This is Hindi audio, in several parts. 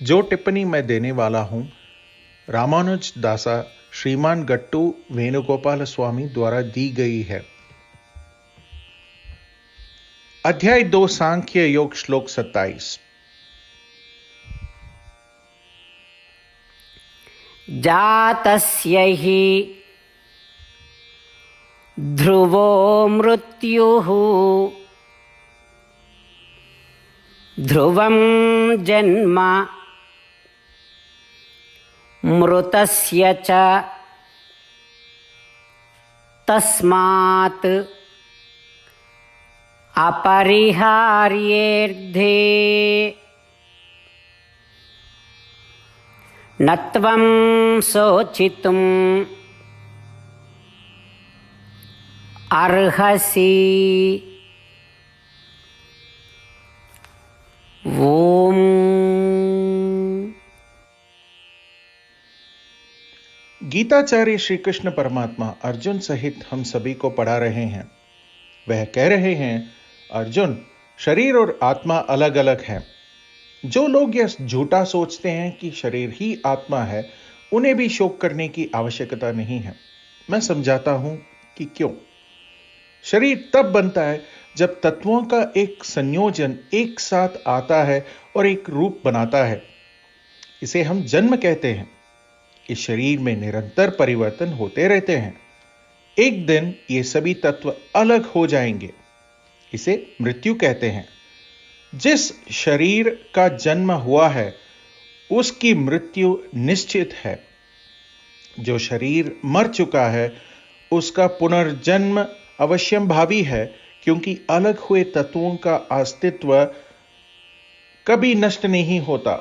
जो टिप्पणी मैं देने वाला हूं रामानुज दासा श्रीमान गट्टू वेणुगोपाल स्वामी द्वारा दी गई है। अध्याय 2 सांख्य योग श्लोक 27। जातस्य हि ध्रुवो मृत्युः ध्रुवं जन्म मृतस्य च तस्मात् अपरिहार्येऽर्थे न त्वं शोचितुम् अर्हसि। ओम। गीताचार्य श्री कृष्ण परमात्मा अर्जुन सहित हम सभी को पढ़ा रहे हैं। वह कह रहे हैं, अर्जुन, शरीर और आत्मा अलग अलग है। जो लोग यह झूठा सोचते हैं कि शरीर ही आत्मा है, उन्हें भी शोक करने की आवश्यकता नहीं है। मैं समझाता हूं कि क्यों। शरीर तब बनता है जब तत्वों का एक संयोजन एक साथ आता है और एक रूप बनाता है। इसे हम जन्म कहते हैं। इस शरीर में निरंतर परिवर्तन होते रहते हैं। एक दिन ये सभी तत्व अलग हो जाएंगे। इसे मृत्यु कहते हैं। जिस शरीर का जन्म हुआ है उसकी मृत्यु निश्चित है। जो शरीर मर चुका है उसका पुनर्जन्म अवश्यंभावी है, क्योंकि अलग हुए तत्वों का अस्तित्व कभी नष्ट नहीं होता।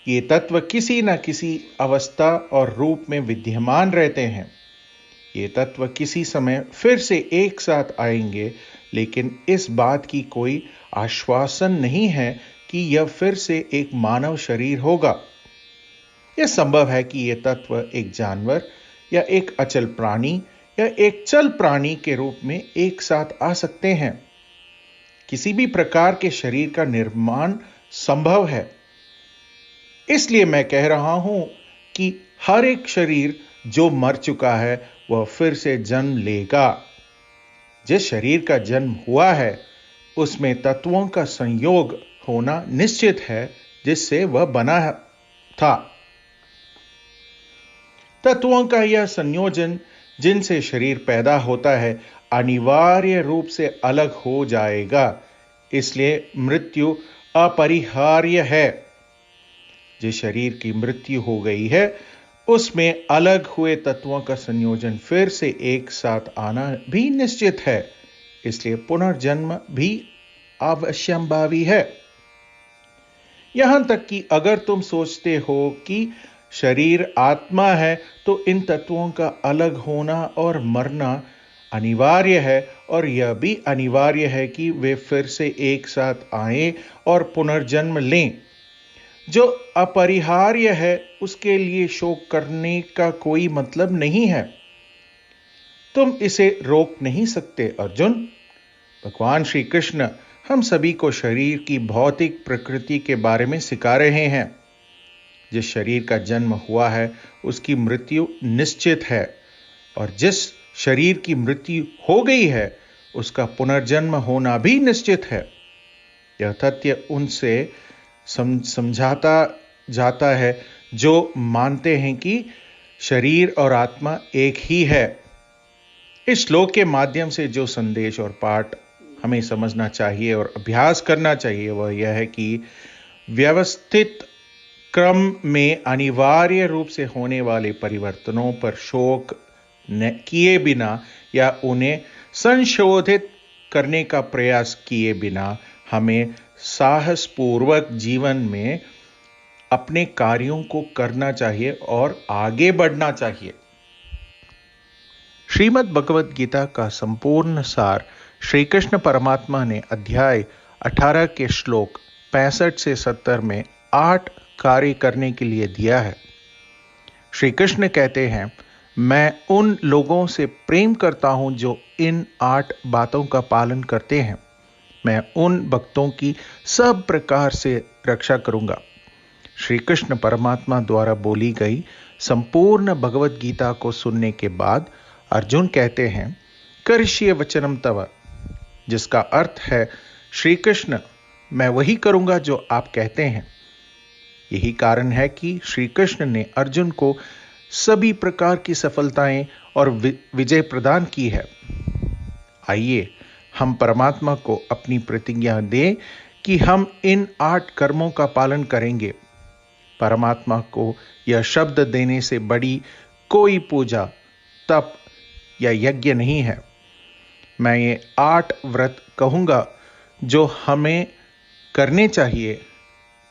ये तत्व किसी न किसी अवस्था और रूप में विद्यमान रहते हैं। ये तत्व किसी समय फिर से एक साथ आएंगे, लेकिन इस बात की कोई आश्वासन नहीं है कि यह फिर से एक मानव शरीर होगा। यह संभव है कि यह तत्व एक जानवर या एक अचल प्राणी या एक चल प्राणी के रूप में एक साथ आ सकते हैं। किसी भी प्रकार के शरीर का निर्माण संभव है। इसलिए मैं कह रहा हूं कि हर एक शरीर जो मर चुका है वह फिर से जन्म लेगा। जिस शरीर का जन्म हुआ है उसमें तत्वों का संयोग होना निश्चित है, जिससे वह बना था। तत्वों का यह संयोजन जिनसे शरीर पैदा होता है अनिवार्य रूप से अलग हो जाएगा। इसलिए मृत्यु अपरिहार्य है। जिस शरीर की मृत्यु हो गई है उसमें अलग हुए तत्वों का संयोजन फिर से एक साथ आना भी निश्चित है। इसलिए पुनर्जन्म भी अवश्यंभावी है। यहां तक कि अगर तुम सोचते हो कि शरीर आत्मा है तो इन तत्वों का अलग होना और मरना अनिवार्य है, और यह भी अनिवार्य है कि वे फिर से एक साथ आएं और पुनर्जन्म लें। जो अपरिहार्य है उसके लिए शोक करने का कोई मतलब नहीं है। तुम इसे रोक नहीं सकते अर्जुन। भगवान श्री कृष्ण हम सभी को शरीर की भौतिक प्रकृति के बारे में सिखा रहे हैं। जिस शरीर का जन्म हुआ है उसकी मृत्यु निश्चित है, और जिस शरीर की मृत्यु हो गई है उसका पुनर्जन्म होना भी निश्चित है। यह तथ्य उनसे समझाता जाता है जो मानते हैं कि शरीर और आत्मा एक ही है। इस श्लोक के माध्यम से जो संदेश और पाठ हमें समझना चाहिए और अभ्यास करना चाहिए वह यह है कि व्यवस्थित क्रम में अनिवार्य रूप से होने वाले परिवर्तनों पर शोक किए बिना या उन्हें संशोधित करने का प्रयास किए बिना हमें साहसपूर्वक जीवन में अपने कार्यों को करना चाहिए और आगे बढ़ना चाहिए। श्रीमद् भगवद गीता का संपूर्ण सार श्री कृष्ण परमात्मा ने अध्याय 18 के श्लोक 65 से 70 में 8 कार्य करने के लिए दिया है। श्री कृष्ण कहते हैं, मैं उन लोगों से प्रेम करता हूं जो इन 8 बातों का पालन करते हैं। मैं उन भक्तों की सब प्रकार से रक्षा करूंगा। श्री कृष्ण परमात्मा द्वारा बोली गई संपूर्ण भगवत गीता को सुनने के बाद अर्जुन कहते हैं, करिष्ये वचनम तव, जिसका अर्थ है, श्री कृष्ण, मैं वही करूंगा जो आप कहते हैं। यही कारण है कि श्री कृष्ण ने अर्जुन को सभी प्रकार की सफलताएं और विजय प्रदान की है। आइए हम परमात्मा को अपनी प्रतिज्ञा दें कि हम इन 8 कर्मों का पालन करेंगे। परमात्मा को यह शब्द देने से बड़ी कोई पूजा, तप या यज्ञ नहीं है। मैं ये 8 व्रत कहूंगा जो हमें करने चाहिए।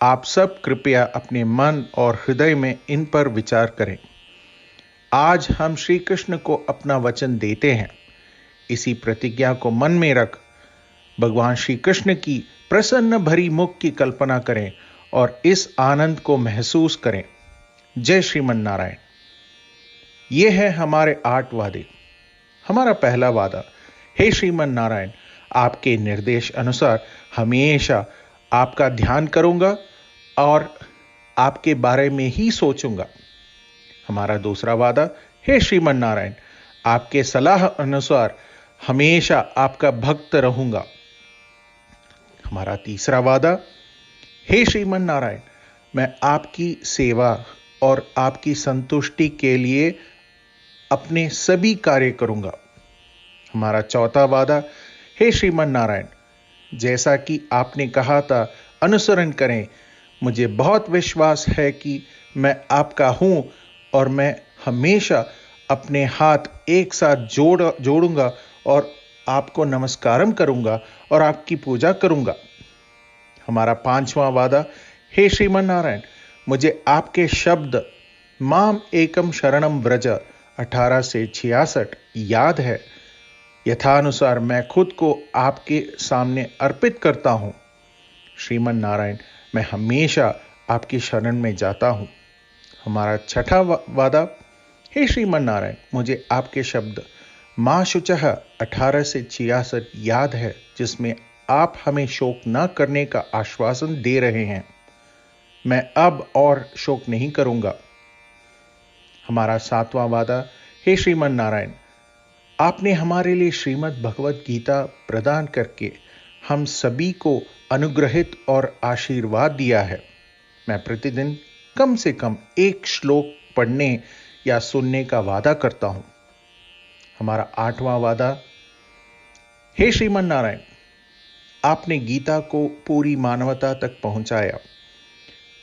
आप सब कृपया अपने मन और हृदय में इन पर विचार करें। आज हम श्री कृष्ण को अपना वचन देते हैं। इसी प्रतिज्ञा को मन में रख भगवान श्री कृष्ण की प्रसन्न भरी मुख की कल्पना करें और इस आनंद को महसूस करें। जय श्रीमन नारायण। ये है हमारे 8 वादे। हमारा पहला वादा, हे श्रीमन नारायण, आपके निर्देश अनुसार हमेशा आपका ध्यान करूंगा और आपके बारे में ही सोचूंगा। हमारा दूसरा वादा, हे श्रीमन नारायण, आपके सलाह अनुसार हमेशा आपका भक्त रहूंगा। हमारा तीसरा वादा, हे श्रीमन नारायण, मैं आपकी सेवा और आपकी संतुष्टि के लिए अपने सभी कार्य करूंगा। हमारा चौथा वादा, हे श्रीमन नारायण, जैसा कि आपने कहा था अनुसरण करें। मुझे बहुत विश्वास है कि मैं आपका हूं और मैं हमेशा अपने हाथ एक साथ जोड़ूंगा और आपको नमस्कारम करूंगा और आपकी पूजा करूंगा। हमारा 5वां वादा, हे श्रीमन नारायण, मुझे आपके शब्द माम एकम शरणम व्रज 18 से 66 याद है। यथानुसार मैं खुद को आपके सामने अर्पित करता हूं। श्रीमन नारायण, मैं हमेशा आपकी शरण में जाता हूं। हमारा 6वां वादा, हे श्रीमन नारायण, मुझे आपके शब्द मां शुचः 18 से 66 याद है, जिसमें आप हमें शोक न करने का आश्वासन दे रहे हैं। मैं अब और शोक नहीं करूंगा। हमारा 7वां वादा, हे श्रीमन नारायण, आपने हमारे लिए श्रीमद् भगवत गीता प्रदान करके हम सभी को अनुग्रहित और आशीर्वाद दिया है। मैं प्रतिदिन कम से कम 1 श्लोक पढ़ने या सुनने का वादा करता हूं। हमारा 8वां वादा, हे श्रीमन नारायण, आपने गीता को पूरी मानवता तक पहुंचाया।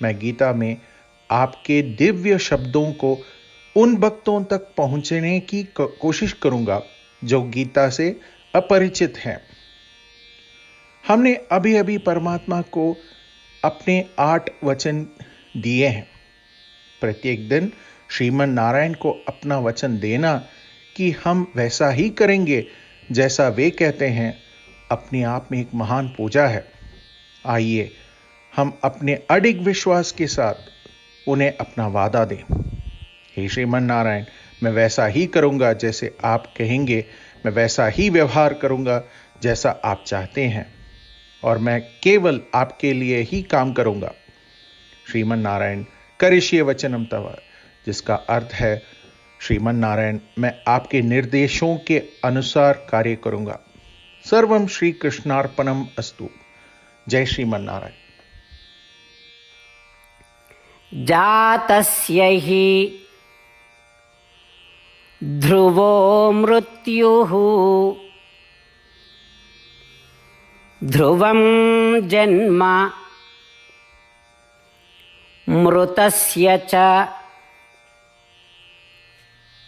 मैं गीता में आपके दिव्य शब्दों को उन भक्तों तक पहुंचने की कोशिश करूंगा जो गीता से अपरिचित हैं। हमने अभी अभी परमात्मा को अपने 8 वचन दिए हैं। प्रत्येक दिन श्रीमन नारायण को अपना वचन देना कि हम वैसा ही करेंगे जैसा वे कहते हैं, अपने आप में एक महान पूजा है। आइए हम अपने अडिग विश्वास के साथ उन्हें अपना वादा दें। हे श्रीमन नारायण, मैं वैसा ही करूंगा जैसे आप कहेंगे। मैं वैसा ही व्यवहार करूंगा जैसा आप चाहते हैं और मैं केवल आपके लिए ही काम करूंगा। श्रीमन नारायण, करिष्ये वचनम तव, जिसका अर्थ है, श्रीमन नारायण, मैं आपके निर्देशों के अनुसार कार्य करूंगा। सर्वम श्री कृष्णार्पणम अस्तु। जय श्रीमन नारायण। जातस्य हि ध्रुवो मृत्युः ध्रुवं जन्म मृतस्य च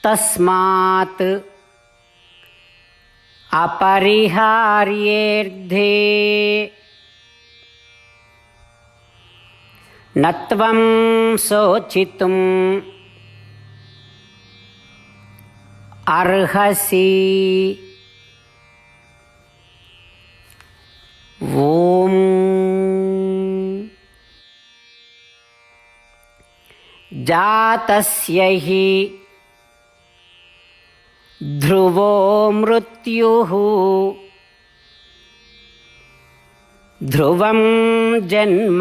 तस्मात् अपरिहार्येऽर्थे न त्वं शोचितुम् अर्हसि। ओम जातस्य हि ध्रुवो मृत्युः ध्रुवं जन्म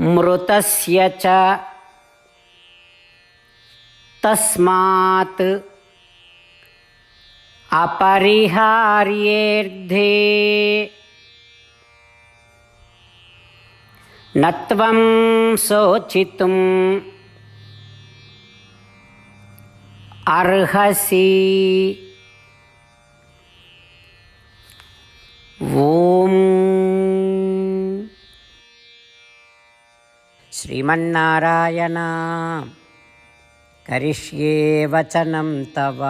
मृतस्य च तस्मात् अपरिहार्येऽर्थे न त्वं शोचितुम् अर्हसि। ఓం శ్రీమన్నారాయణ కరిష్యే వచనం తవ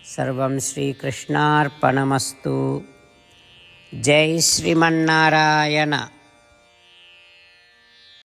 సర్వం శ్రీకృష్ణార్పణమస్తు. జై శ్రీమన్నారాయణ.